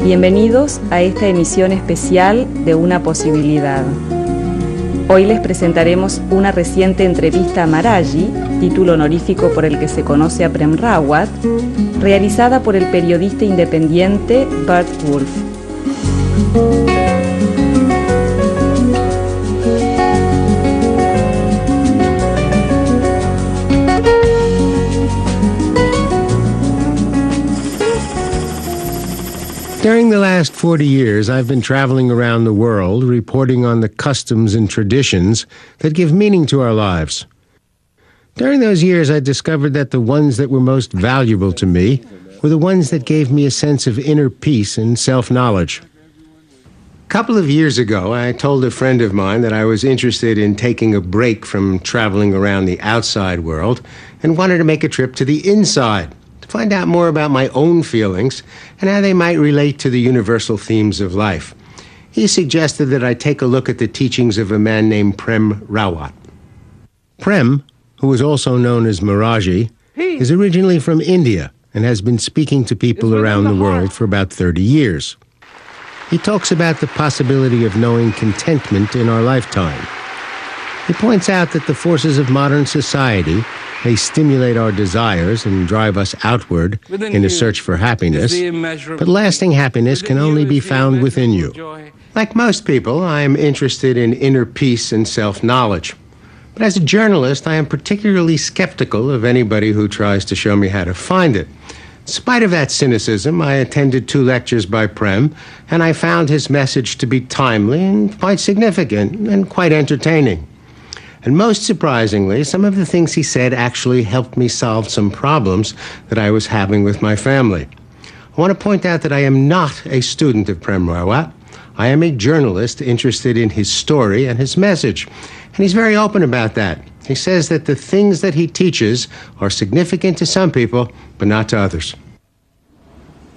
Bienvenidos a esta emisión especial de Una Posibilidad. Hoy les presentaremos una reciente entrevista a Maraji, título honorífico por el que se conoce a Prem Rawat, realizada por el periodista independiente Bert Wolf. During the last 40 years, I've been traveling around the world, reporting on the customs and traditions that give meaning to our lives. During those years, I discovered that the ones that were most valuable to me were the ones that gave me a sense of inner peace and self-knowledge. A couple of years ago, I told a friend of mine that I was interested in taking a break from traveling around the outside world and wanted to make a trip to the inside, to find out more about my own feelings and how they might relate to the universal themes of life. He suggested that I take a look at the teachings of a man named Prem Rawat. Prem, who is also known as Maraji, is originally from India and has been speaking to people around the world for about 30 years. He talks about the possibility of knowing contentment in our lifetime. He points out that the forces of modern society may stimulate our desires and drive us outward in a search for happiness, but lasting happiness can only be found within you. Like most people, I am interested in inner peace and self-knowledge. But as a journalist, I am particularly skeptical of anybody who tries to show me how to find it. In spite of that cynicism, I attended 2 lectures by Prem, and I found his message to be timely and quite significant and quite entertaining. And most surprisingly, some of the things he said actually helped me solve some problems that I was having with my family. I want to point out that I am not a student of Prem Rawat. I am a journalist interested in his story and his message. And he's very open about that. He says that the things that he teaches are significant to some people, but not to others.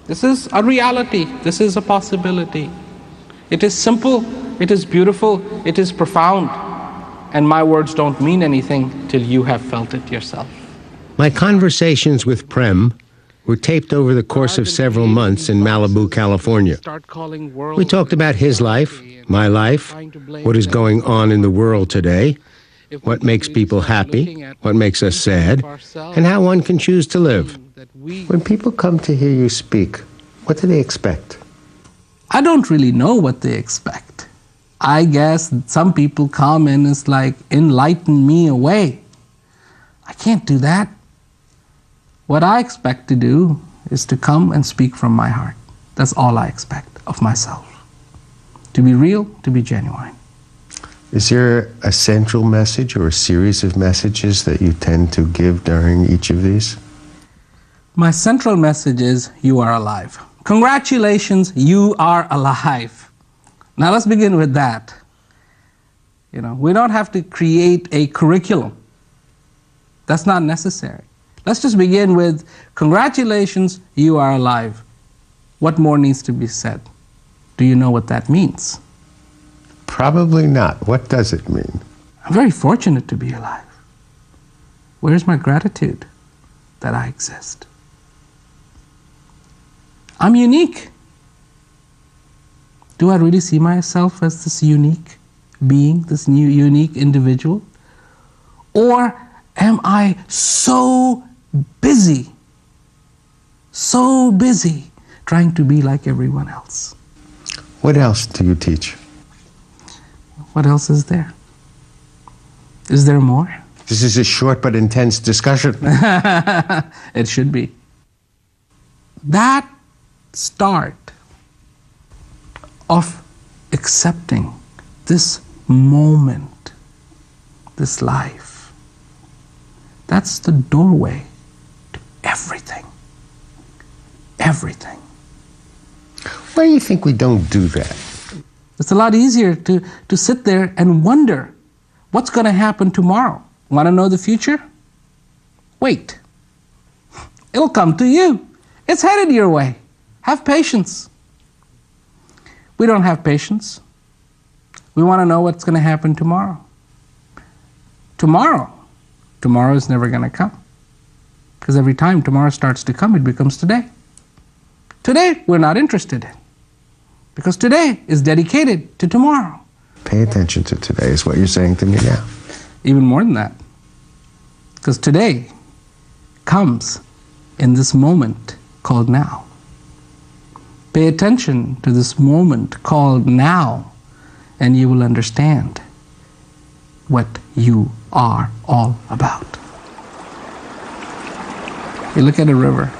This is a reality. This is a possibility. It is simple, it is beautiful, it is profound. And my words don't mean anything till you have felt it yourself. My conversations with Prem were taped over the course of several months in Malibu, California. We talked about his life, my life, what is going on in the world today, what makes people happy, what makes us sad, and how one can choose to live. When people come to hear you speak, what do they expect? I don't really know what they expect. I guess some people come and it's like, enlighten me away. I can't do that. What I expect to do is to come and speak from my heart. That's all I expect of myself. To be real, to be genuine. Is there a central message or a series of messages that you tend to give during each of these? My central message is, you are alive. Congratulations, you are alive. Now let's begin with that. We don't have to create a curriculum. That's not necessary. Let's just begin with, congratulations, you are alive. What more needs to be said? Do you know what that means? Probably not. What does it mean? I'm very fortunate to be alive. Where's my gratitude that I exist? I'm unique. Do I really see myself as this unique being, this new unique individual? Or am I so busy trying to be like everyone else? What else do you teach? What else is there? Is there more? This is a short but intense discussion. It should be. That start of accepting this moment, this life, that's the doorway to everything. Everything. Why do you think we don't do that? It's a lot easier to sit there and wonder what's going to happen tomorrow. Want to know the future? Wait. It'll come to you. It's headed your way. Have patience. We don't have patience. We want to know what's going to happen tomorrow. Tomorrow is never going to come. Because every time tomorrow starts to come, it becomes today. Today, we're not interested in. Because today is dedicated to tomorrow. Pay attention to today is what you're saying to me now. Even more than that. Because today comes in this moment called now. Pay attention to this moment called now, and you will understand what you are all about. You look at a river,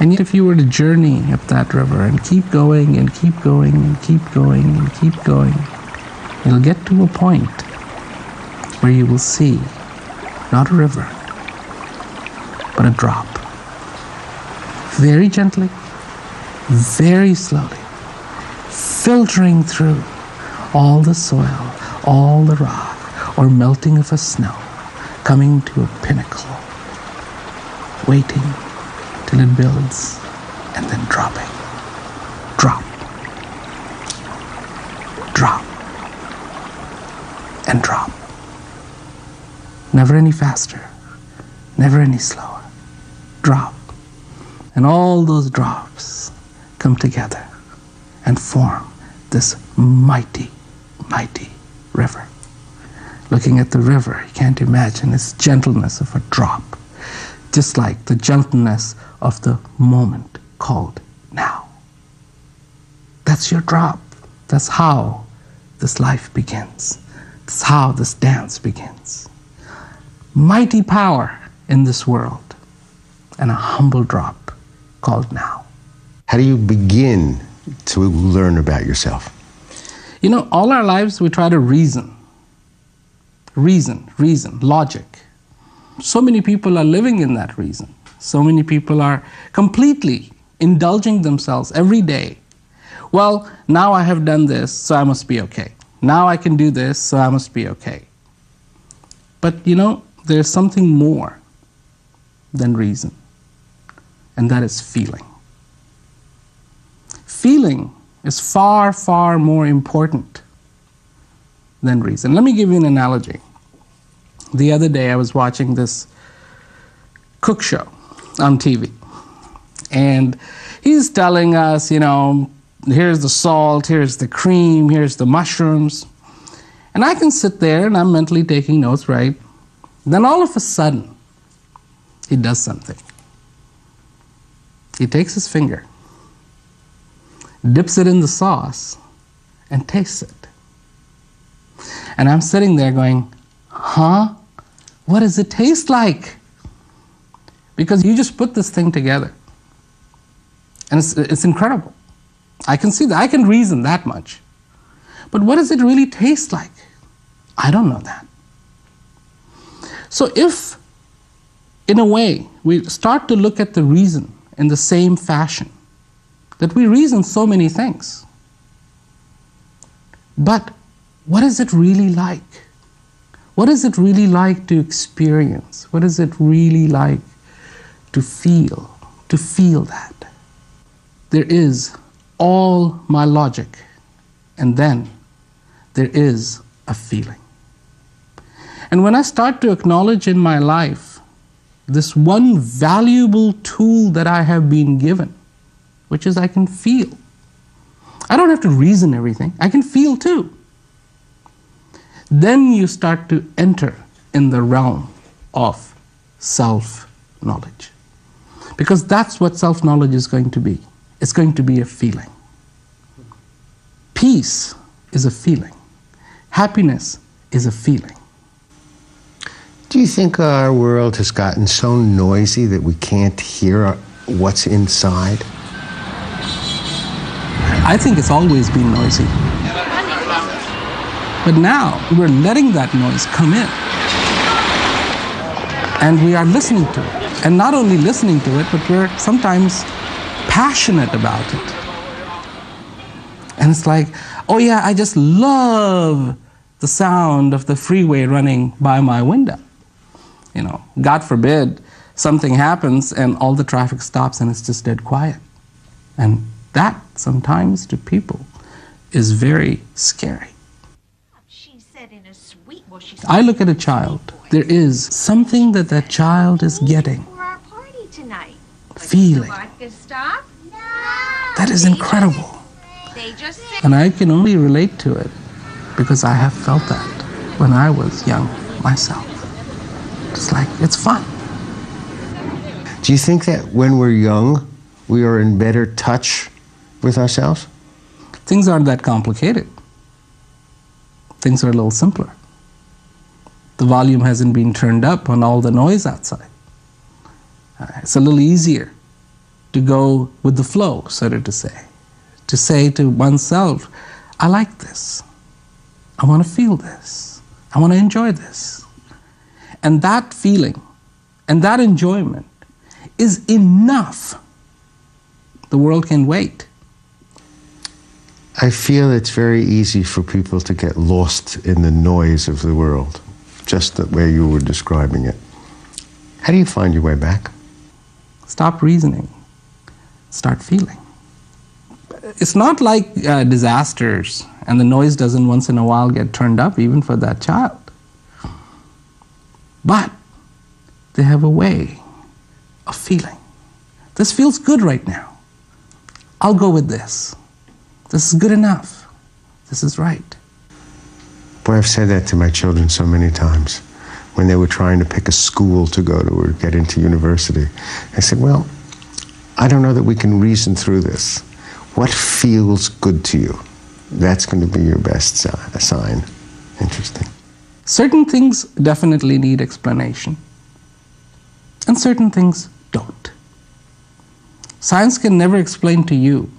and if you were to journey up that river and keep going and keep going and keep going and keep going, you'll get to a point where you will see not a river, but a drop. Very gently, very slowly, filtering through all the soil, all the rock, or melting of a snow, coming to a pinnacle, waiting till it builds, and then dropping. Drop. Drop. And drop. Never any faster, never any slower. Drop. And all those drops come together and form this mighty, mighty river. Looking at the river, you can't imagine its gentleness of a drop, just like the gentleness of the moment called now. That's your drop. That's how this life begins. That's how this dance begins. Mighty power in this world, and a humble drop called now. How do you begin to learn about yourself? You know, all our lives we try to reason. Reason, logic. So many people are living in that reason. So many people are completely indulging themselves every day. Well, now I have done this, so I must be okay. Now I can do this, so I must be okay. But you know, there's something more than reason, and that is feeling. Feeling is far, far more important than reason. Let me give you an analogy. The other day I was watching this cook show on TV, and he's telling us, you know, here's the salt, here's the cream, here's the mushrooms. And I can sit there and I'm mentally taking notes, right? Then all of a sudden, he does something. He takes his finger, dips it in the sauce, and tastes it. And I'm sitting there going, huh? What does it taste like? Because you just put this thing together. And it's incredible. I can see that. I can reason that much. But what does it really taste like? I don't know that. So if, in a way, we start to look at the reason in the same fashion, that we reason so many things, but what is it really like? What is it really like to experience? What is it really like to feel that? There is all my logic, and then there is a feeling. And when I start to acknowledge in my life this one valuable tool that I have been given, which is I can feel. I don't have to reason everything. I can feel too. Then you start to enter in the realm of self-knowledge. Because that's what self-knowledge is going to be. It's going to be a feeling. Peace is a feeling. Happiness is a feeling. Do you think our world has gotten so noisy that we can't hear what's inside? I think it's always been noisy. But now we're letting that noise come in. And we are listening to it. And not only listening to it, but we're sometimes passionate about it. And it's like, oh yeah, I just love the sound of the freeway running by my window. You know, God forbid something happens and all the traffic stops and it's just dead quiet. And that sometimes to people is very scary. I look at a child. There is something that that child is getting, feeling. That is incredible. And I can only relate to it because I have felt that when I was young myself. It's like, it's fun. Do you think that when we're young, we are in better touch with ourselves? Things aren't that complicated. Things are a little simpler. The volume hasn't been turned up on all the noise outside. It's a little easier to go with the flow, so to say. To say to oneself, I like this. I want to feel this. I want to enjoy this. And that feeling and that enjoyment is enough. The world can wait. I feel it's very easy for people to get lost in the noise of the world, just the way you were describing it. How do you find your way back? Stop reasoning. Start feeling. It's not like disasters and the noise doesn't once in a while get turned up, even for that child. But they have a way of feeling. This feels good right now. I'll go with this. This is good enough. This is right. Boy, I've said that to my children so many times when they were trying to pick a school to go to or get into university. I said, well, I don't know that we can reason through this. What feels good to you? That's going to be your best sign. Interesting. Certain things definitely need explanation, and certain things don't. Science can never explain to you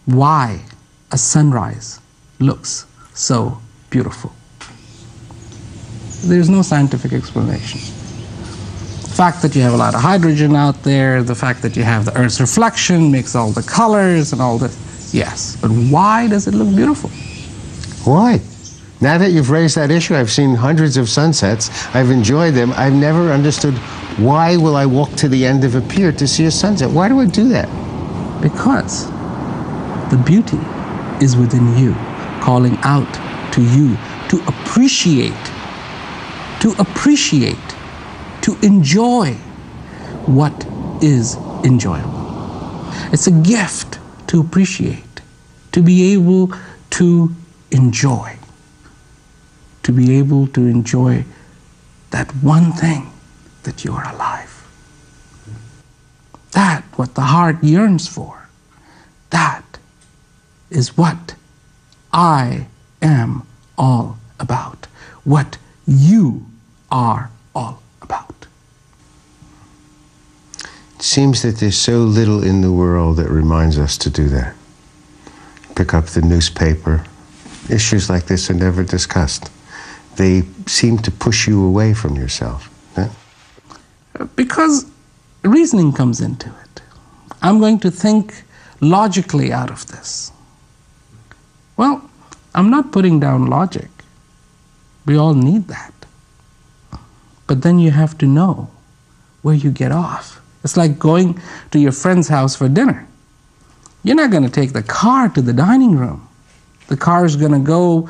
why a sunrise looks so beautiful. There's no scientific explanation. The fact that you have a lot of hydrogen out there, the fact that you have the Earth's reflection makes all the colors and all this, yes. But why does it look beautiful? Why? Now that you've raised that issue, I've seen hundreds of sunsets. I've enjoyed them. I've never understood why will I walk to the end of a pier to see a sunset? Why do I do that? Because the beauty is within you, calling out to you to appreciate, to enjoy what is enjoyable. It's a gift to appreciate, to be able to enjoy, that one thing that you are alive. That, what the heart yearns for, that is what I am all about, what you are all about. It seems that there's so little in the world that reminds us to do that. Pick up the newspaper. Issues like this are never discussed. They seem to push you away from yourself. Huh? Because reasoning comes into it. I'm going to think logically out of this. Well, I'm not putting down logic. We all need that. But then you have to know where you get off. It's like going to your friend's house for dinner. You're not going to take the car to the dining room. The car is going to go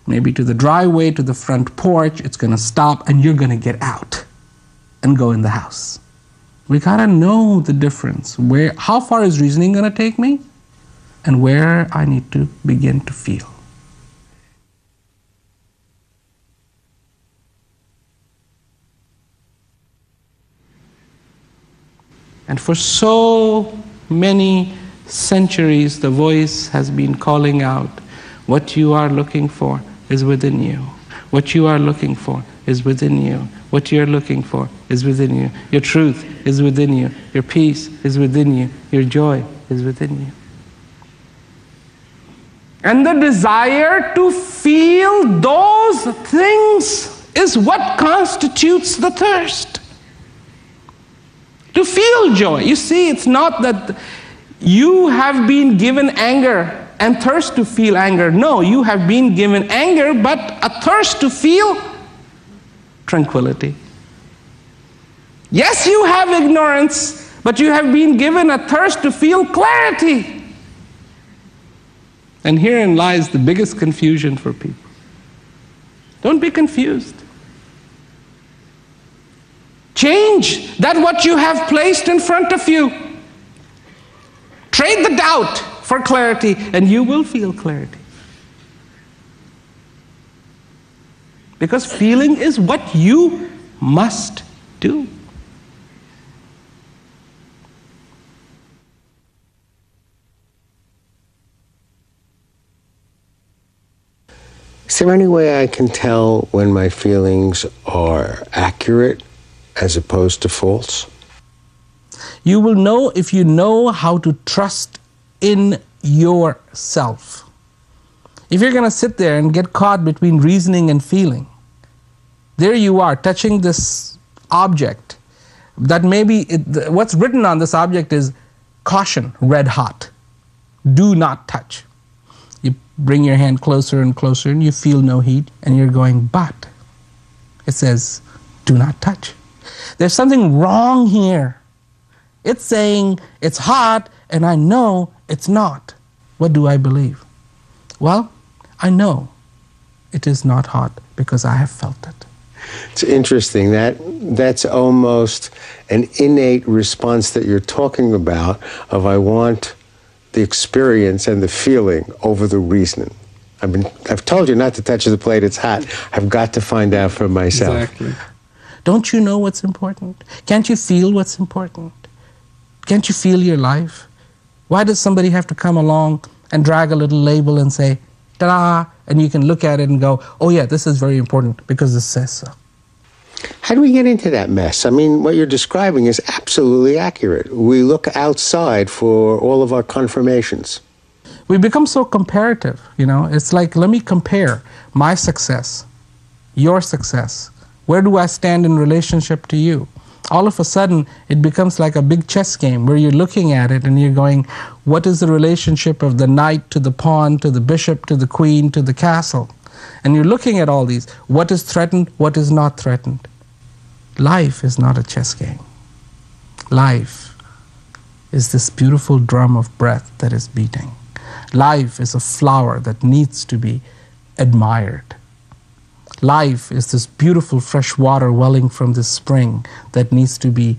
maybe to the driveway, to the front porch. It's going to stop, and you're going to get out and go in the house. We got to know the difference. How far is reasoning going to take me? And where I need to begin to feel. And for so many centuries, the voice has been calling out, what you are looking for is within you. What you are looking for is within you. What you're looking for is within you. Your truth is within you. Your peace is within you. Your joy is within you. And the desire to feel those things is what constitutes the thirst. To feel joy. You see, it's not that you have been given anger and thirst to feel anger. No, you have been given anger, but a thirst to feel tranquility. Yes, you have ignorance, but you have been given a thirst to feel clarity. And herein lies the biggest confusion for people. Don't be confused. Change that what you have placed in front of you. Trade the doubt for clarity, and you will feel clarity. Because feeling is what you must do. Is there any way I can tell when my feelings are accurate as opposed to false? You will know if you know how to trust in yourself. If you're going to sit there and get caught between reasoning and feeling, there you are touching this object that maybe what's written on this object is caution, red hot, do not touch. You bring your hand closer and closer and you feel no heat and you're going, but it says do not touch. There's something wrong here. It's saying it's hot and I know it's not. What do I believe? Well, I know it is not hot because I have felt it. It's interesting. That's almost an innate response that you're talking about of I want the experience and the feeling over the reasoning. I've told you not to touch the plate, it's hot. I've got to find out for myself. Exactly. Don't you know what's important? Can't you feel what's important? Can't you feel your life? Why does somebody have to come along and drag a little label and say, ta-da, and you can look at it and go, oh yeah, this is very important because this says so. How do we get into that mess? I mean, what you're describing is absolutely accurate. We look outside for all of our confirmations. We become so comparative, you know. It's like, let me compare my success, your success. Where do I stand in relationship to you? All of a sudden, it becomes like a big chess game where you're looking at it and you're going, what is the relationship of the knight to the pawn, to the bishop, to the queen, to the castle? And you're looking at all these. What is threatened? What is not threatened? Life is not a chess game. Life is this beautiful drum of breath that is beating. Life is a flower that needs to be admired. Life is this beautiful fresh water welling from this spring that needs to be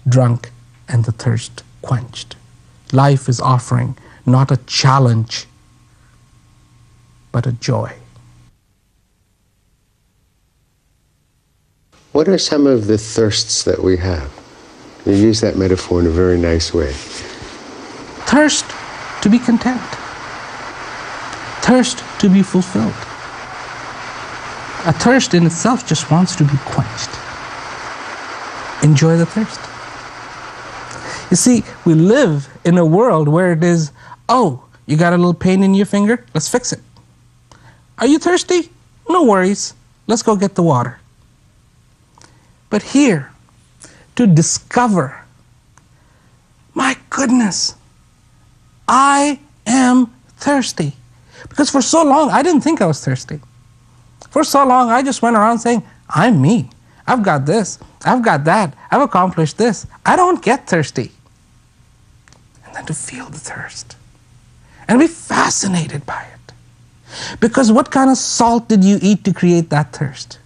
drunk and the thirst quenched. Life is offering not a challenge, but a joy. What are some of the thirsts that we have? You use that metaphor in a very nice way. Thirst to be content. Thirst to be fulfilled. A thirst in itself just wants to be quenched. Enjoy the thirst. You see, we live in a world where it is, oh, you got a little pain in your finger? Let's fix it. Are you thirsty? No worries. Let's go get the water. But here, to discover, my goodness, I am thirsty. Because for so long, I didn't think I was thirsty. For so long, I just went around saying, I'm me. I've got this. I've got that. I've accomplished this. I don't get thirsty. And then to feel the thirst and be fascinated by it. Because what kind of salt did you eat to create that thirst?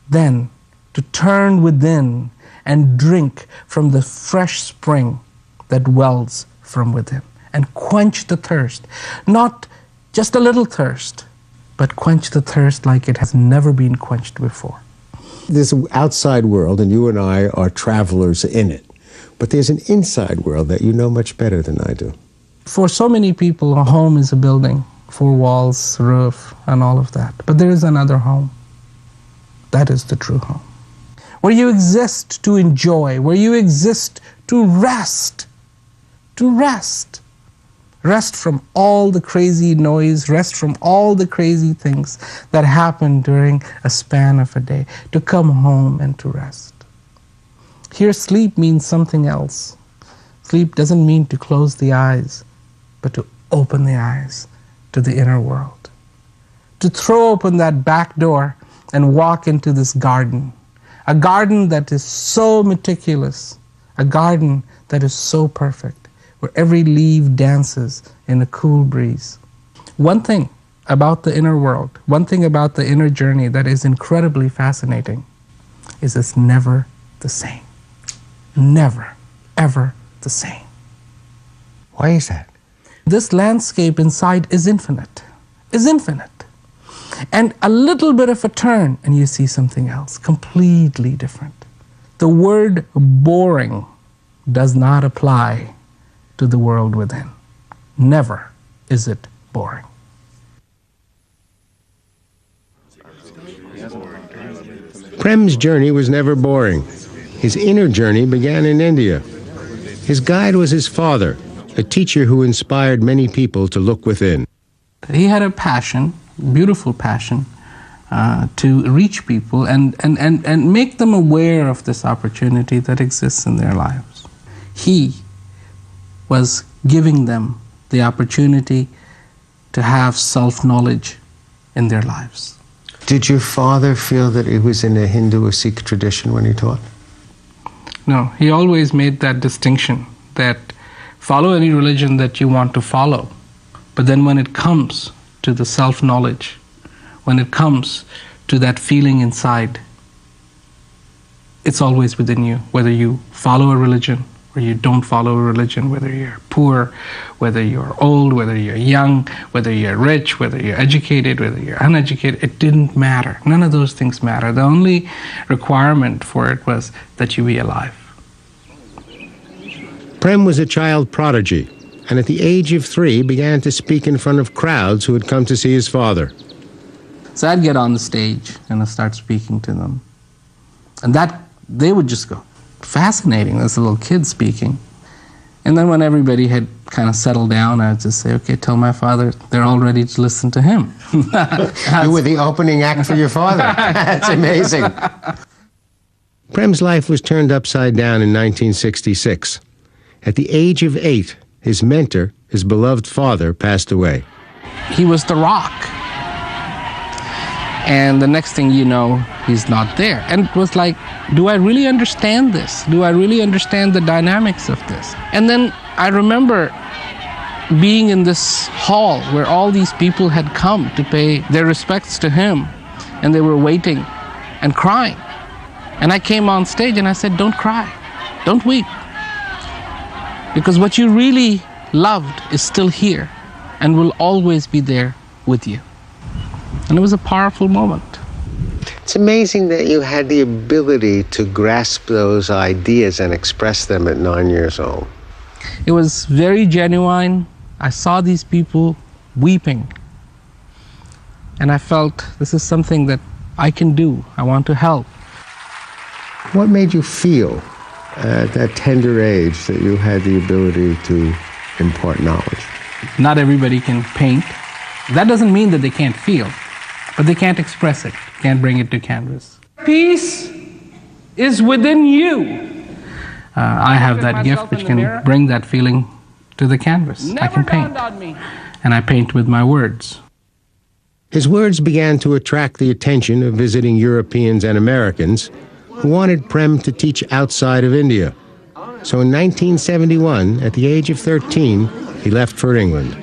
Then to turn within and drink from the fresh spring that wells from within and quench the thirst. Not just a little thirst, but quench the thirst like it has never been quenched before. There's an outside world, and you and I are travelers in it. But there's an inside world that you know much better than I do. For so many people, a home is a building, 4 walls, roof, and all of that. But there is another home. That is the true home. Where you exist to enjoy, where you exist to rest. To rest. Rest from all the crazy noise, rest from all the crazy things that happen during a span of a day, to come home and to rest. Here, sleep means something else. Sleep doesn't mean to close the eyes, but to open the eyes to the inner world. To throw open that back door and walk into this garden. A garden that is so meticulous, a garden that is so perfect, where every leaf dances in a cool breeze. One thing about the inner world, one thing about the inner journey that is incredibly fascinating is it's never the same. Never, ever the same. Why is that? This landscape inside is infinite, And a little bit of a turn and you see something else, completely different. The word boring does not apply to the world within. Never is it boring. Prem's journey was never boring. His inner journey began in India. His guide was his father, a teacher who inspired many people to look within. He had a passion, beautiful passion, to reach people and make them aware of this opportunity that exists in their lives. He was giving them the opportunity to have self-knowledge in their lives. Did your father feel that he was in a Hindu or Sikh tradition when he taught? No, he always made that distinction that follow any religion that you want to follow, but then when it comes to the self-knowledge, when it comes to that feeling inside, it's always within you, whether you follow a religion or you don't follow a religion, whether you're poor, whether you're old, whether you're young, whether you're rich, whether you're educated, whether you're uneducated, it didn't matter. None of those things matter. The only requirement for it was that you be alive. Prem was a child prodigy, and at the age of 3 began to speak in front of crowds who had come to see his father. So I'd get on the stage and I'd start speaking to them. And they would just go, fascinating, this little kid speaking. And then when everybody had kind of settled down, I'd just say, okay, tell my father they're all ready to listen to him. You were the opening act for your father. That's amazing. Prem's life was turned upside down in 1966. At the age of 8, his mentor, his beloved father, passed away. He was the rock. And the next thing you know, he's not there. And it was like, do I really understand this? Do I really understand the dynamics of this? And then I remember being in this hall where all these people had come to pay their respects to him, and they were waiting and crying. And I came on stage and I said, don't cry, don't weep. Because what you really loved is still here and will always be there with you. And it was a powerful moment. It's amazing that you had the ability to grasp those ideas and express them at 9 years old. It was very genuine. I saw these people weeping. And I felt this is something that I can do. I want to help. What made you feel at that tender age that you had the ability to impart knowledge? Not everybody can paint. That doesn't mean that they can't feel, but they can't express it, can't bring it to canvas. Peace is within you. I have that gift which can bring that feeling to the canvas. I can paint, and I paint with my words. His words began to attract the attention of visiting Europeans and Americans who wanted Prem to teach outside of India. So in 1971, at the age of 13, he left for England.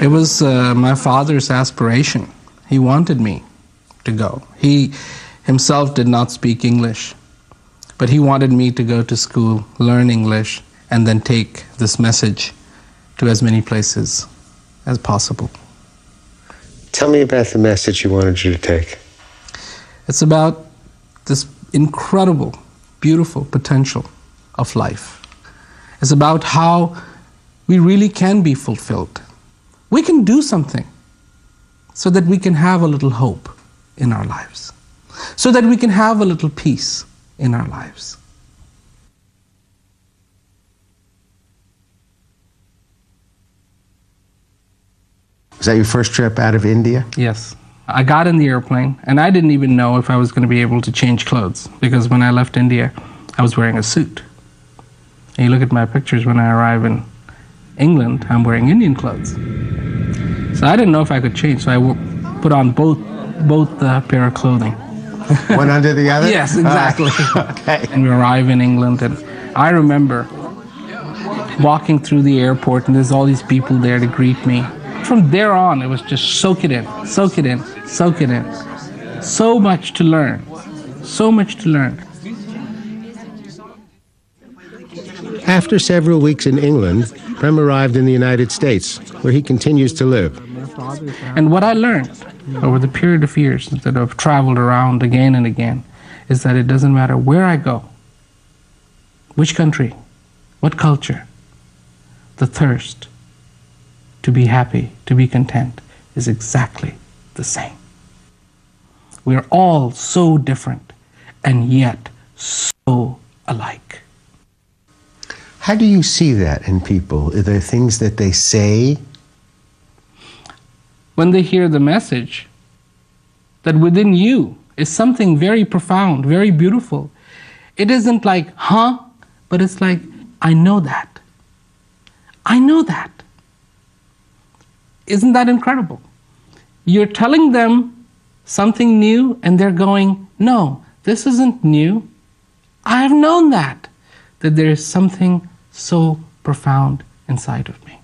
It was my father's aspiration. He wanted me to go. He himself did not speak English, but he wanted me to go to school, learn English, and then take this message to as many places as possible. Tell me about the message he wanted you to take. It's about this incredible, beautiful potential of life. It's about how we really can be fulfilled. We can do something so that we can have a little hope in our lives, so that we can have a little peace in our lives. Was that your first trip out of India? Yes. I got in the airplane, and I didn't even know if I was going to be able to change clothes, because when I left India, I was wearing a suit. And you look at my pictures when I arrive in England, I'm wearing Indian clothes. So I didn't know if I could change, so I put on both pair of clothing. One under the other? Yes, exactly. Okay. And we arrive in England, and I remember walking through the airport, and there's all these people there to greet me. From there on, it was just soak it in, soak it in, soak it in. So much to learn, so much to learn. After several weeks in England, Prem arrived in the United States, where he continues to live. And what I learned over the period of years that I've traveled around again and again is that it doesn't matter where I go, which country, what culture, the thirst to be happy, to be content, is exactly the same. We are all so different and yet so alike. How do you see that in people? Are there things that they say? When they hear the message that within you is something very profound, very beautiful, it isn't like, huh? But it's like, I know that. I know that. Isn't that incredible? You're telling them something new and they're going, no, this isn't new. I have known that there is something so profound inside of me.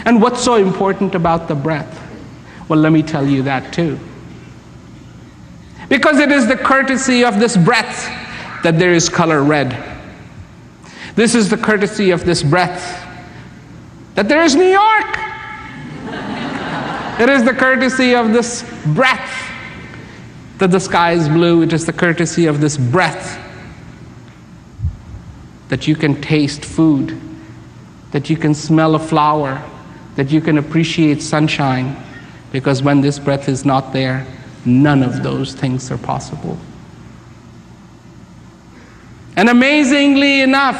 And what's so important about the breath? Well, let me tell you that too. Because it is the courtesy of this breath that there is color red. This is the courtesy of this breath that there is New York. It is the courtesy of this breath that the sky is blue. It is the courtesy of this breath that you can taste food, that you can smell a flower, that you can appreciate sunshine, because when this breath is not there, none of those things are possible. And amazingly enough,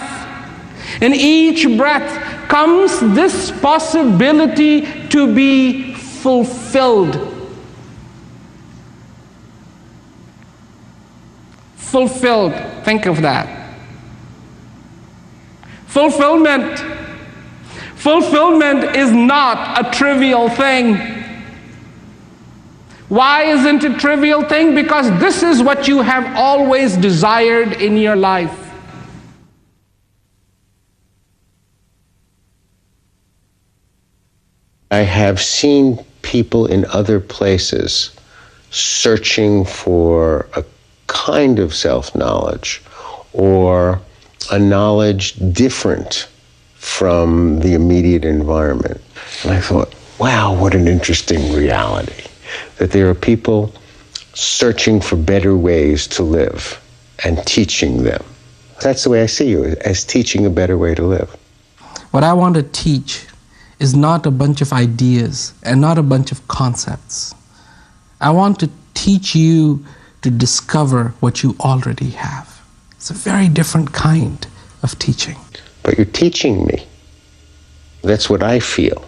in each breath comes this possibility to be fulfilled. Fulfilled. Think of that. Fulfillment. Fulfillment is not a trivial thing. Why isn't it a trivial thing? Because this is what you have always desired in your life. I have seen people in other places searching for a kind of self-knowledge or a knowledge different from the immediate environment. And I thought, wow, what an interesting reality. That there are people searching for better ways to live and teaching them. That's the way I see you, as teaching a better way to live. What I want to teach is not a bunch of ideas and not a bunch of concepts. I want to teach you to discover what you already have. It's a very different kind of teaching. But you're teaching me. That's what I feel.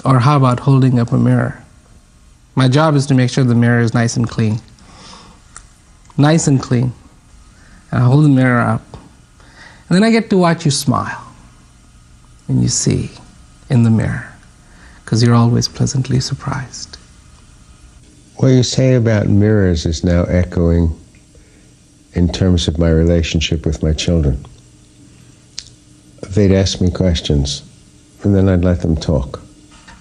Or how about holding up a mirror? My job is to make sure the mirror is nice and clean. Nice and clean. And I hold the mirror up. And then I get to watch you smile. And you see in the mirror. Because you're always pleasantly surprised. What you say about mirrors is now echoing in terms of my relationship with my children. They'd ask me questions, and then I'd let them talk.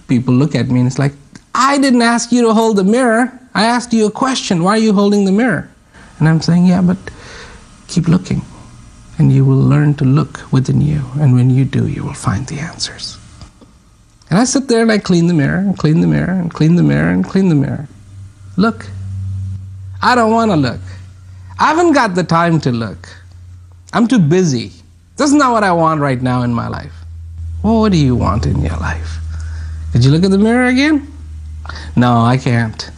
People look at me and it's like, I didn't ask you to hold the mirror. I asked you a question. Why are you holding the mirror? And I'm saying, yeah, but keep looking. And you will learn to look within you. And when you do, you will find the answers. And I sit there and I clean the mirror, and clean the mirror, and clean the mirror, and clean the mirror. Look. I don't want to look. I haven't got the time to look. I'm too busy. This is not what I want right now in my life. Well, what do you want in your life? Did you look at the mirror again? No, I can't.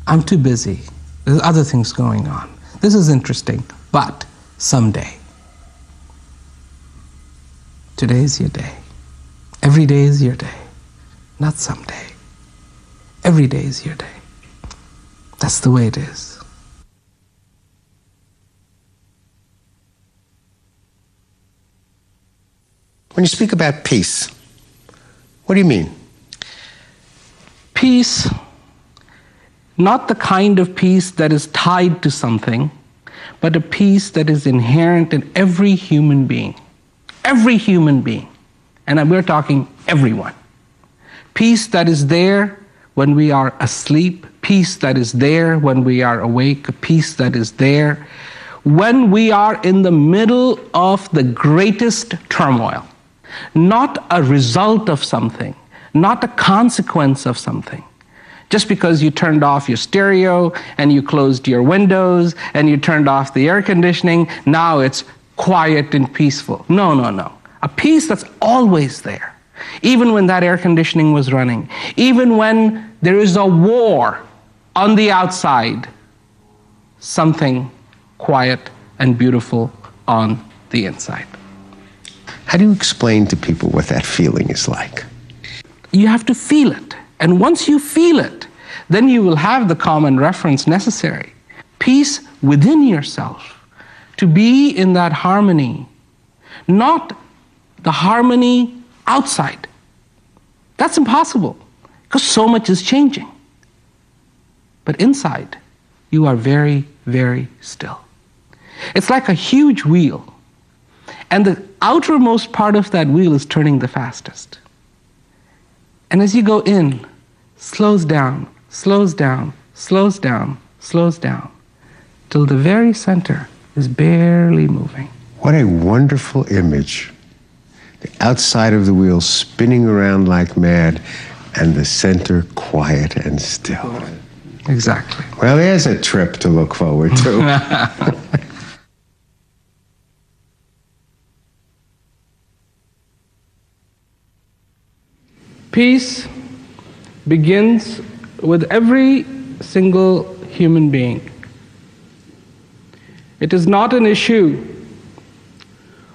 I'm too busy. There's other things going on. This is interesting, but someday. Today is your day. Every day is your day, not someday. Every day is your day. That's the way it is. When you speak about peace, what do you mean? Peace, not the kind of peace that is tied to something, but a peace that is inherent in every human being. Every human being. And we're talking everyone. Peace that is there when we are asleep peace that is there when we are awake, a peace that is there when we are in the middle of the greatest turmoil. Not a result of something, not a consequence of something. Just because you turned off your stereo and you closed your windows and you turned off the air conditioning, now it's quiet and peaceful. No, no, no. A peace that's always there. Even when that air conditioning was running, even when there is a war on the outside, something quiet and beautiful on the inside. How do you explain to people what that feeling is like? You have to feel it. And once you feel it, then you will have the common reference necessary. Peace within yourself. To be in that harmony. Not the harmony outside. That's impossible, because so much is changing. But inside, you are very, very still. It's like a huge wheel, and the outermost part of that wheel is turning the fastest. And as you go in, slows down, slows down, slows down, slows down, till the very center is barely moving. What a wonderful image. The outside of the wheel spinning around like mad, and the center quiet and still. Exactly. Well, there's a trip to look forward to. Peace begins with every single human being. It is not an issue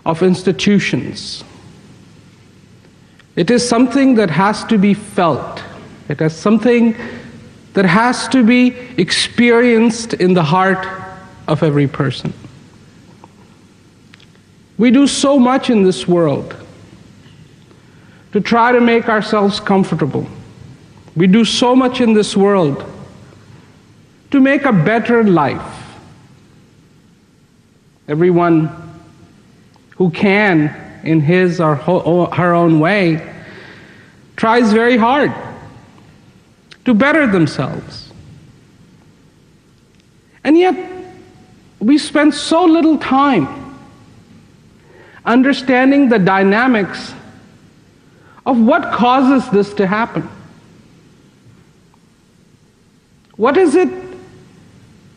of institutions. It is something that has to be felt. It is something that has to be experienced in the heart of every person. We do so much in this world to try to make ourselves comfortable. We do so much in this world to make a better life. Everyone who can, in his or her own way, tries very hard to better themselves. And yet, we spend so little time understanding the dynamics of what causes this to happen. What is it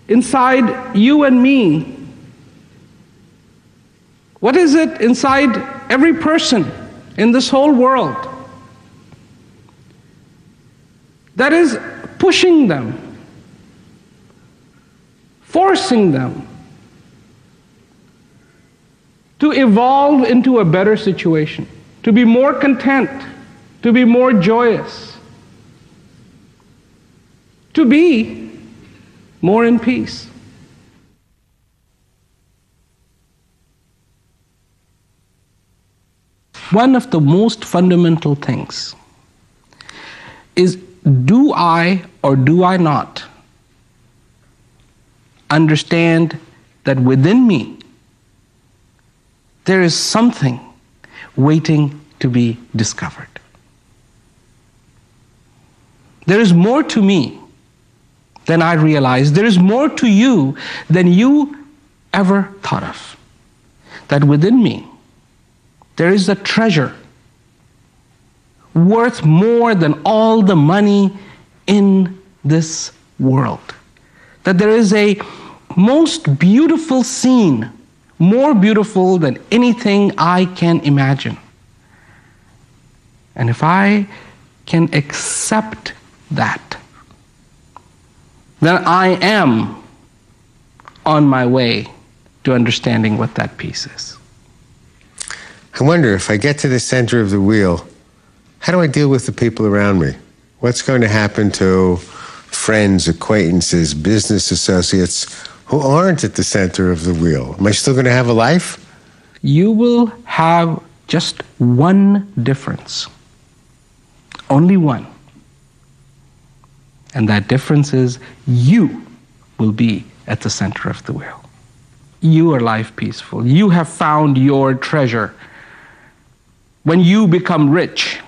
inside you and me? What is it inside every person in this whole world that is pushing them, forcing them to evolve into a better situation, to be more content, to be more joyous, to be more in peace? One of the most fundamental things is, do I or do I not understand that within me there is something waiting to be discovered? There is more to me than I realize. There is more to you than you ever thought of. That within me there is a treasure worth more than all the money in this world. That there is a most beautiful scene, more beautiful than anything I can imagine. And if I can accept that, then I am on my way to understanding what that peace is. I wonder, if I get to the center of the wheel, how do I deal with the people around me? What's going to happen to friends, acquaintances, business associates who aren't at the center of the wheel? Am I still going to have a life? You will have just one difference. Only one. And that difference is, you will be at the center of the wheel. You are life peaceful. You have found your treasure. When you become rich,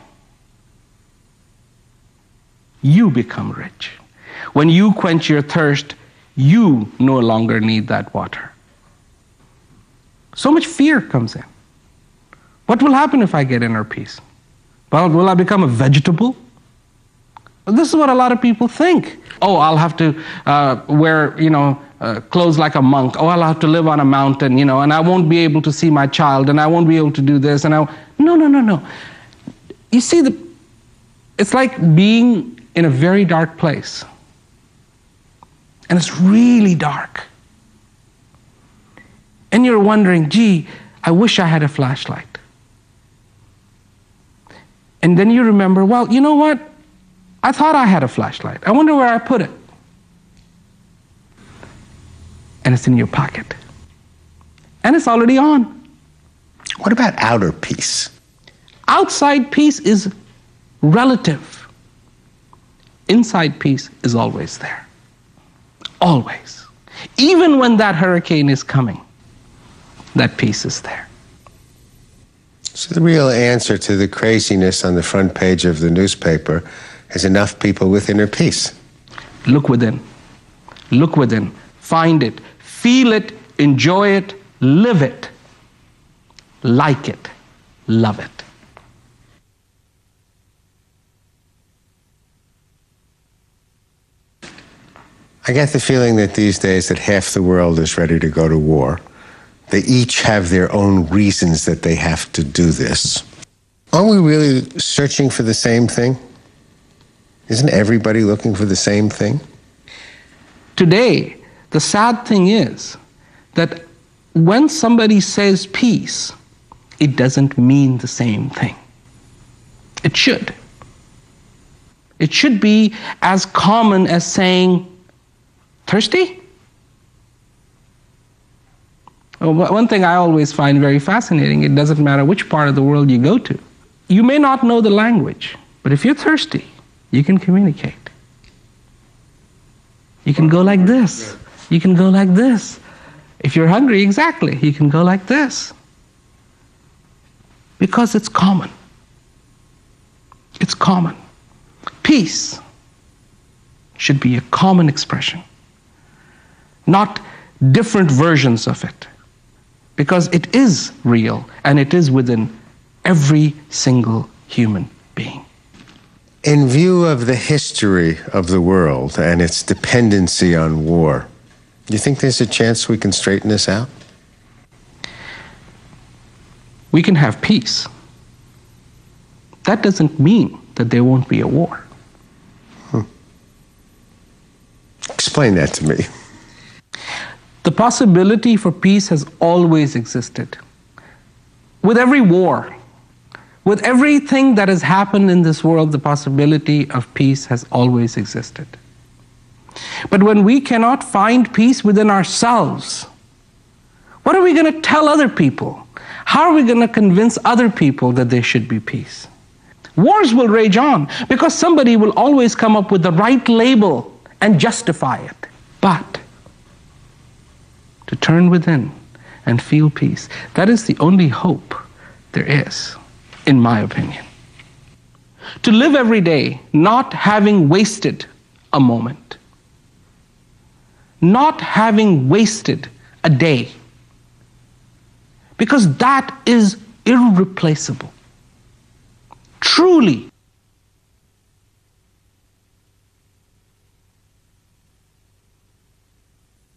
you become rich. When you quench your thirst, you no longer need that water. So much fear comes in. What will happen if I get inner peace? Well, will I become a vegetable? This is what a lot of people think. Oh, I'll have to wear, clothes like a monk. Oh, I'll have to live on a mountain, and I won't be able to see my child, and I won't be able to do this, No. You see, it's like being in a very dark place. And it's really dark. And you're wondering, gee, I wish I had a flashlight. And then you remember, well, you know what? I thought I had a flashlight. I wonder where I put it. And it's in your pocket. And it's already on. What about outer peace? Outside peace is relative. Inside peace is always there. Always. Even when that hurricane is coming, that peace is there. So the real answer to the craziness on the front page of the newspaper is enough people with inner peace. Look within. Look within. Find it. Feel it. Enjoy it. Live it. Like it. Love it. I get the feeling that these days that half the world is ready to go to war. They each have their own reasons that they have to do this. Aren't we really searching for the same thing? Isn't everybody looking for the same thing? Today, the sad thing is that when somebody says peace, it doesn't mean the same thing. It should. It should be as common as saying, thirsty? One thing I always find very fascinating, it doesn't matter which part of the world you go to. You may not know the language, but if you're thirsty, you can communicate. You can go like this. You can go like this. If you're hungry, exactly, you can go like this. Because it's common. It's common. Peace should be a common expression, not different versions of it. Because it is real and it is within every single human being. In view of the history of the world and its dependency on war, do you think there's a chance we can straighten this out? We can have peace. That doesn't mean that there won't be a war. Explain that to me. The possibility for peace has always existed. With every war, with everything that has happened in this world, the possibility of peace has always existed. But when we cannot find peace within ourselves, what are we going to tell other people? How are we going to convince other people that there should be peace? Wars will rage on because somebody will always come up with the right label and justify it. But to turn within and feel peace, that is the only hope there is, in my opinion. To live every day not having wasted a moment, not having wasted a day, because that is irreplaceable. Truly.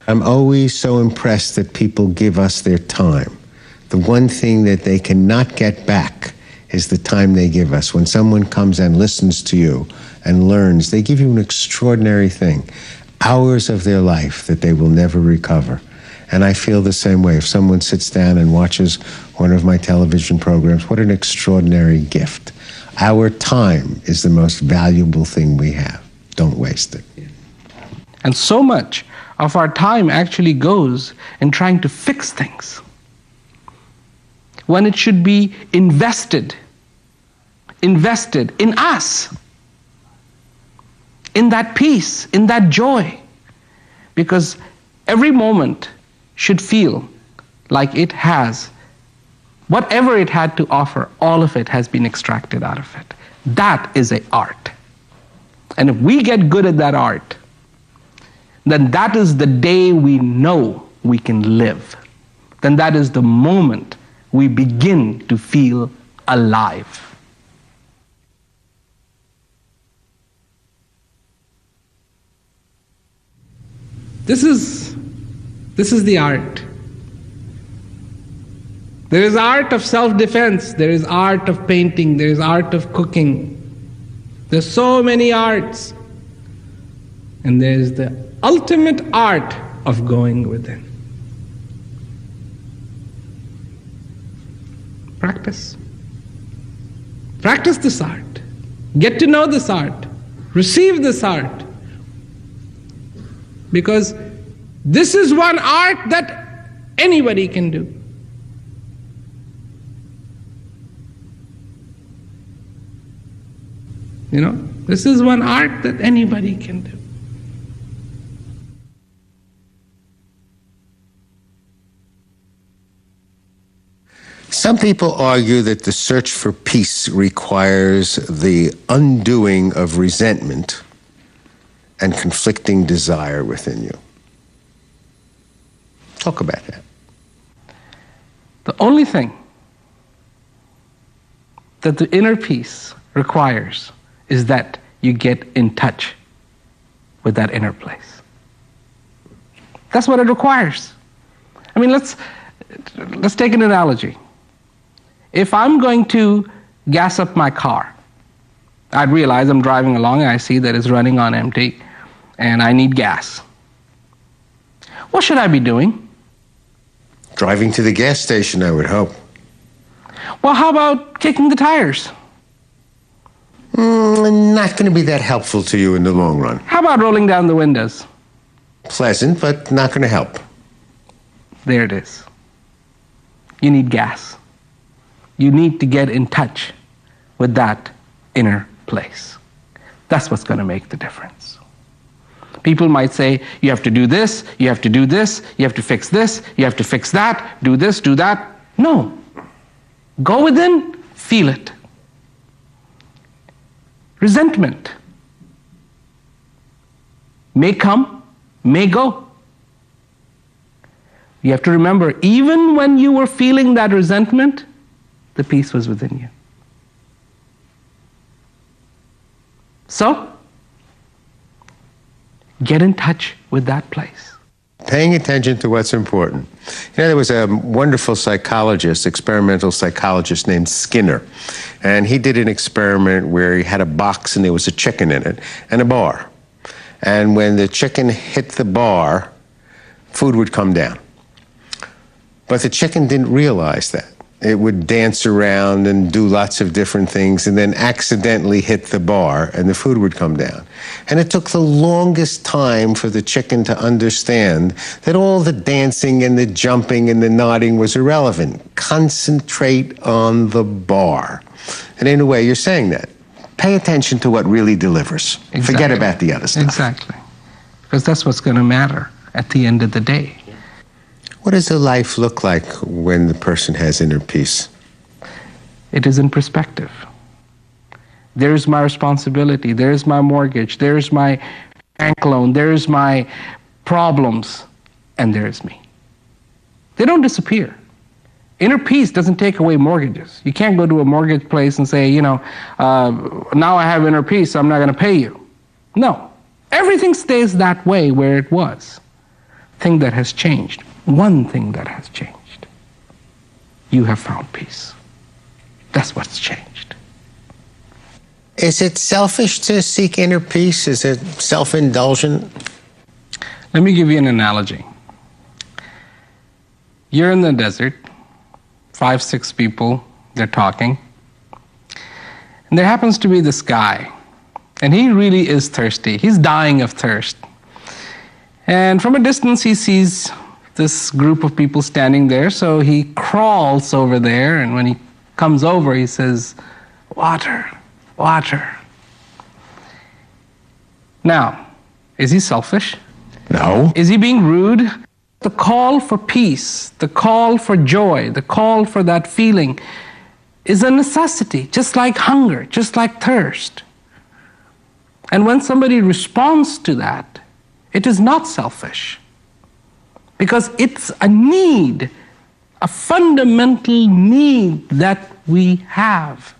I'm always so impressed that people give us their time. The one thing that they cannot get back is the time they give us. When someone comes and listens to you and learns, they give you an extraordinary thing, hours of their life that they will never recover. And I feel the same way. If someone sits down and watches one of my television programs, what an extraordinary gift. Our time is the most valuable thing we have. Don't waste it. And so much of our time actually goes in trying to fix things, when it should be invested in us, in that peace, in that joy. Because every moment should feel like it has, whatever it had to offer, all of it has been extracted out of it. That is an art. And if we get good at that art, then that is the day we know we can live. Then that is the moment we begin to feel alive. This is the art. There is art of self-defense, there is art of painting, there is art of cooking. There's so many arts. And there's the ultimate art of going within. Practice. Practice this art. Get to know this art. Receive this art. Because this is one art that anybody can do. You know, this is one art that anybody can do. Some people argue that the search for peace requires the undoing of resentment and conflicting desire within you. Talk about that. The only thing that the inner peace requires is that you get in touch with that inner place. That's what it requires. I mean, let's take an analogy. If I'm going to gas up my car, I realize I'm driving along and I see that it's running on empty and I need gas. What should I be doing? Driving to the gas station, I would hope. Well, how about kicking the tires? Not going to be that helpful to you in the long run. How about rolling down the windows? Pleasant, but not going to help. There it is. You need gas. You need to get in touch with that inner place. That's what's going to make the difference. People might say, you have to do this, you have to do this, you have to fix this, you have to fix that, do this, do that. No. Go within, feel it. Resentment may come, may go. You have to remember, even when you were feeling that resentment, the peace was within you. So, get in touch with that place. Paying attention to what's important. You know, there was a wonderful psychologist, experimental psychologist named Skinner, and he did an experiment where he had a box and there was a chicken in it and a bar. And when the chicken hit the bar, food would come down. But the chicken didn't realize that. It would dance around and do lots of different things and then accidentally hit the bar and the food would come down. And it took the longest time for the chicken to understand that all the dancing and the jumping and the nodding was irrelevant. Concentrate on the bar. And in a way, you're saying that. Pay attention to what really delivers. Exactly. Forget about the other stuff. Exactly. Because that's what's going to matter at the end of the day. What does a life look like when the person has inner peace? It is in perspective. There's my responsibility, there's my mortgage, there's my bank loan, there's my problems, and there's me. They don't disappear. Inner peace doesn't take away mortgages. You can't go to a mortgage place and say, now I have inner peace, so I'm not going to pay you. No. Everything stays that way where it was. Thing that has changed. One thing that has changed. You have found peace. That's what's changed. Is it selfish to seek inner peace? Is it self-indulgent? Let me give you an analogy. You're in the desert, 5, 6 people, they're talking. And there happens to be this guy, and he really is thirsty. He's dying of thirst. And from a distance he sees this group of people standing there, so he crawls over there, and when he comes over, he says, "Water, water." Now, is he selfish? No. Is he being rude? The call for peace, the call for joy, the call for that feeling is a necessity, just like hunger, just like thirst. And when somebody responds to that, It is not selfish, because it's a need, a fundamental need that we have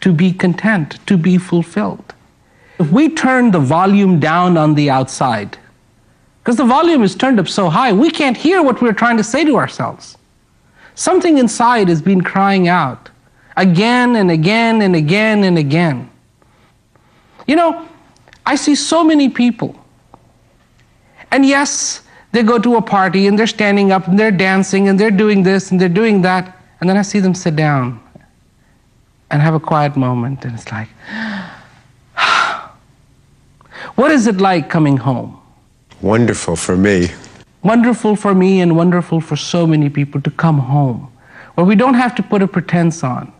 to be content, to be fulfilled. If we turn the volume down on the outside, because the volume is turned up so high, we can't hear what we're trying to say to ourselves. Something inside has been crying out again and again and again and again. You know, I see so many people, and yes, they go to a party and they're standing up and they're dancing and they're doing this and they're doing that, and then I see them sit down and have a quiet moment, and it's like, what is it like coming home? Wonderful for me. Wonderful for me and wonderful for so many people to come home, where we don't have to put a pretense on,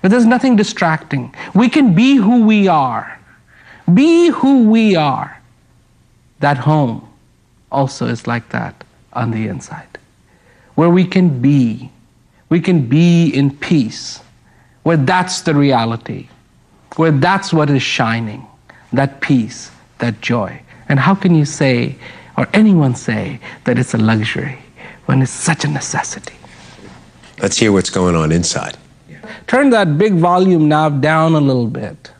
where there's nothing distracting. We can be who we are. Be who we are. That home also is like that on the inside, where we can be in peace, where that's the reality, where that's what is shining, that peace, that joy. And how can you say, or anyone say, that it's a luxury when it's such a necessity? Let's hear what's going on inside. Turn that big volume knob down a little bit.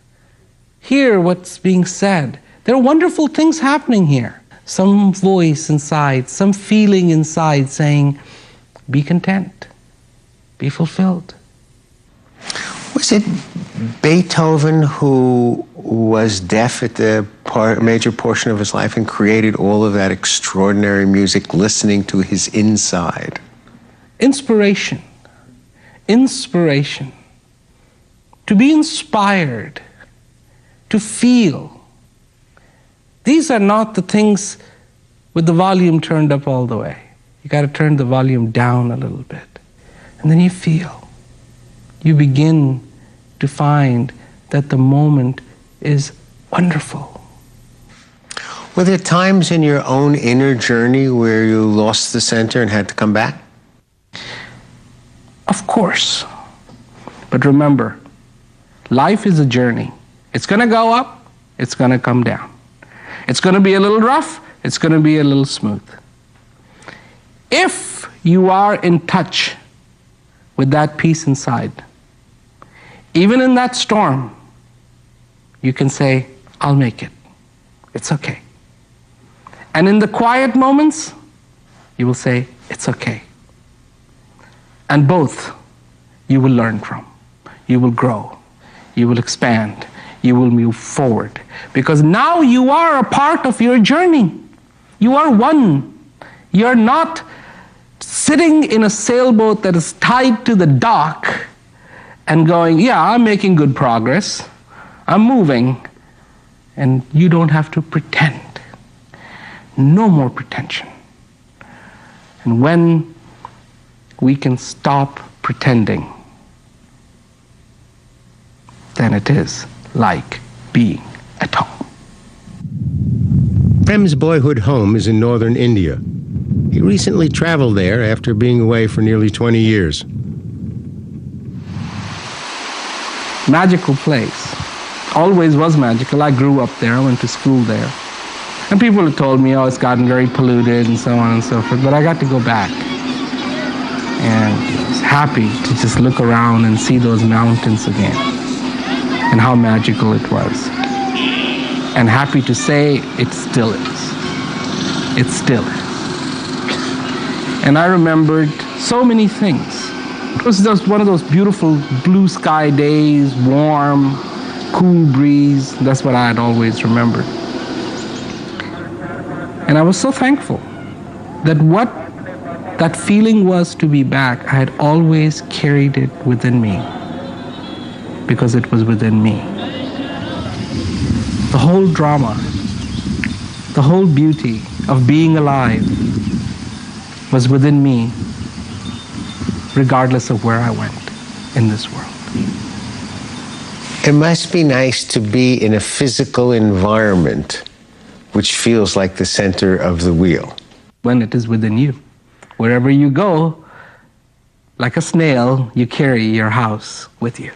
Hear what's being said. There are wonderful things happening here. Some voice inside, some feeling inside saying, be content, be fulfilled. Was it Beethoven who was deaf at the major portion of his life and created all of that extraordinary music, listening to his inside? Inspiration. Inspiration. To be inspired. To feel. These are not the things with the volume turned up all the way. You got to turn the volume down a little bit. And then you feel. You begin to find that the moment is wonderful. Were there times in your own inner journey where you lost the center and had to come back? Of course. But remember, life is a journey. It's going to go up, it's going to come down. It's going to be a little rough, it's going to be a little smooth. If you are in touch with that peace inside, even in that storm, you can say, I'll make it. It's okay. And in the quiet moments, you will say, it's okay. And both you will learn from. You will grow. You will expand. You will move forward. Because now you are a part of your journey. You are one. You're not sitting in a sailboat that is tied to the dock and going, yeah, I'm making good progress. I'm moving. And you don't have to pretend. No more pretension. And when we can stop pretending, then it is like being at home. Prem's boyhood home is in northern India. He recently traveled there after being away for nearly 20 years. Magical place. Always was magical. I grew up there. I went to school there. And people have told me, oh, it's gotten very polluted and so on and so forth. But I got to go back. And I was happy to just look around and see those mountains again. And how magical it was. And happy to say it still is. It still is. And I remembered so many things. It was just one of those beautiful blue sky days, warm, cool breeze. That's what I had always remembered. And I was so thankful that what that feeling was to be back, I had always carried it within me. Because it was within me. The whole drama, the whole beauty of being alive was within me, regardless of where I went in this world. It must be nice to be in a physical environment which feels like the center of the wheel. When it is within you. Wherever you go, like a snail, you carry your house with you.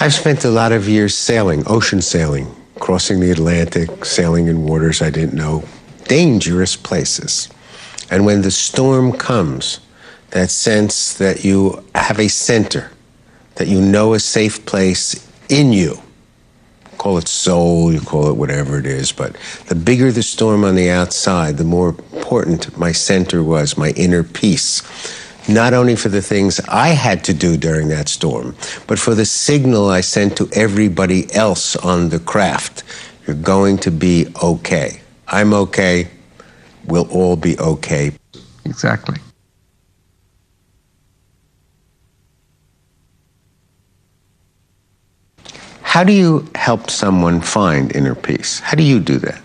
I've spent a lot of years sailing, ocean sailing, crossing the Atlantic, sailing in waters I didn't know dangerous places. And when the storm comes, that sense that you have a center, that you know a safe place in you. Call it soul, you call it whatever it is, but the bigger the storm on the outside, the more important my center was, my inner peace. Not only for the things I had to do during that storm, but for the signal I sent to everybody else on the craft. You're going to be okay. I'm okay. We'll all be okay. Exactly. How do you help someone find inner peace? How do you do that?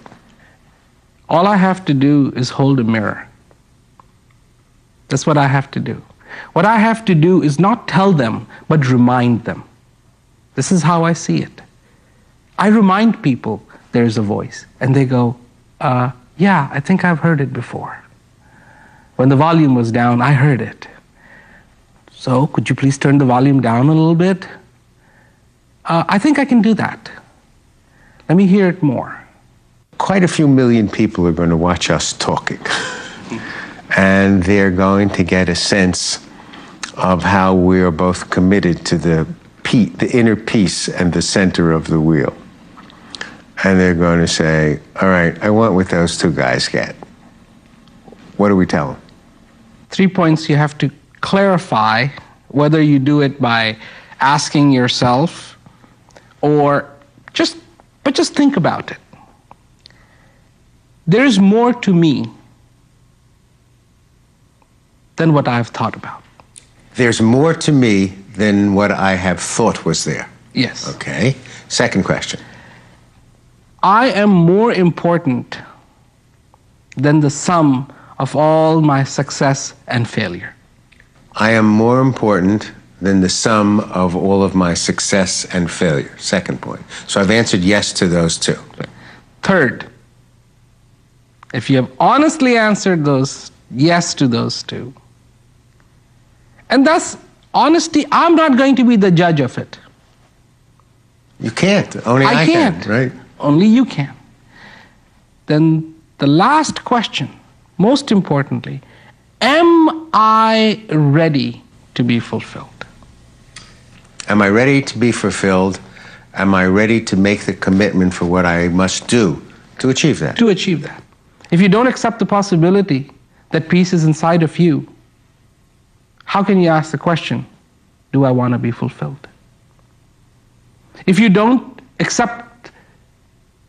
All I have to do is hold a mirror. That's what I have to do. What I have to do is not tell them, but remind them. This is how I see it. I remind people there's a voice, and they go, yeah, I think I've heard it before. When the volume was down, I heard it. So could you please turn the volume down a little bit? I think I can do that. Let me hear it more. Quite a few million people are going to watch us talking. And they're going to get a sense of how we are both committed to the inner peace and the center of the wheel. And they're going to say, all right, I want what those two guys get. What do we tell them? 3 points. You have to clarify whether you do it by asking yourself or just think about it. There's more to me than what I've thought about. There's more to me than what I have thought was there. Yes. Okay. Second question. I am more important than the sum of all my success and failure. I am more important than the sum of all of my success and failure. Second point. So I've answered yes to those two. Third, if you have honestly answered those yes to those two, and thus honesty, I'm not going to be the judge of it. You can't. Only I can't. can, right? Only you can. Then the last question, most importantly, am I ready to be fulfilled? Am I ready to be fulfilled? Am I ready to make the commitment for what I must do to achieve that? To achieve that. If you don't accept the possibility that peace is inside of you, how can you ask the question, do I want to be fulfilled? If you don't accept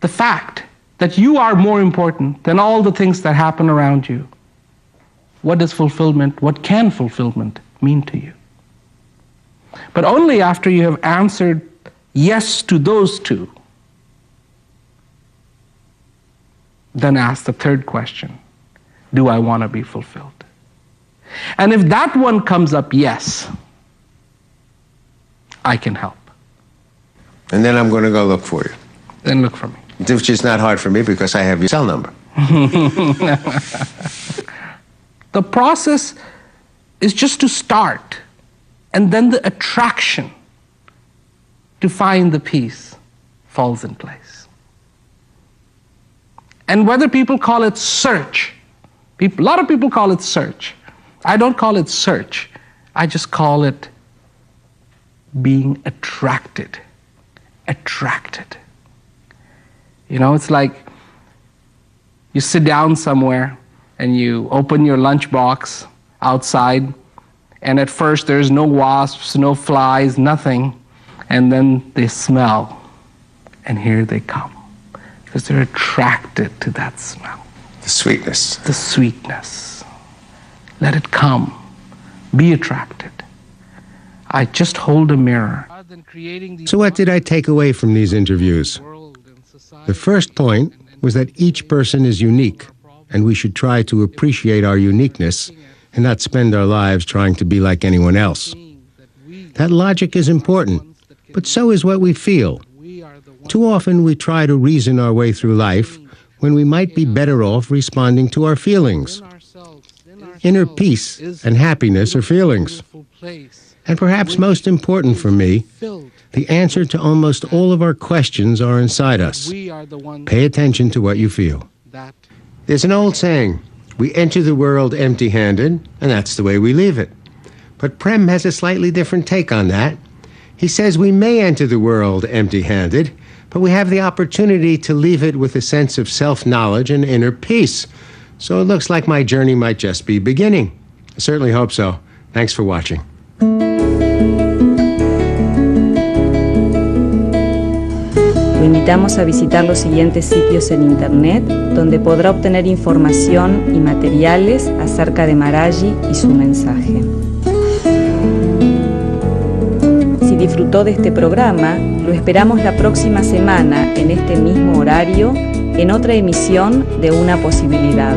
the fact that you are more important than all the things that happen around you, what can fulfillment mean to you? But only after you have answered yes to those two, then ask the third question, do I want to be fulfilled? And if that one comes up yes, I can help. And then I'm going to go look for you. Then look for me. Which is not hard for me because I have your cell number. The process is just to start, and then the attraction to find the peace falls in place. And whether people call it search, a lot of people call it search. I don't call it search. I just call it being attracted. Attracted. You know, it's like you sit down somewhere and you open your lunchbox outside, and at first there's no wasps, no flies, nothing, and then they smell, and here they come, because they're attracted to that smell. The sweetness. The sweetness. Let it come. Be attracted. I just hold a mirror. So what did I take away from these interviews? The first point was that each person is unique, and we should try to appreciate our uniqueness and not spend our lives trying to be like anyone else. That logic is important, but so is what we feel. Too often we try to reason our way through life when we might be better off responding to our feelings. Inner peace and happiness are feelings. And perhaps most important for me, the answer to almost all of our questions are inside us. Pay attention to what you feel. There's an old saying, we enter the world empty-handed, and that's the way we leave it. But Prem has a slightly different take on that. He says we may enter the world empty-handed, but we have the opportunity to leave it with a sense of self-knowledge and inner peace. So it looks like my journey might just be beginning. I certainly hope so. Thanks for watching. Lo invitamos a visitar los siguientes sitios en internet, donde podrá obtener información y materiales acerca de Maraji y su mensaje. Si disfrutó de este programa, lo esperamos la próxima semana en este mismo horario, en otra emisión de Una Posibilidad.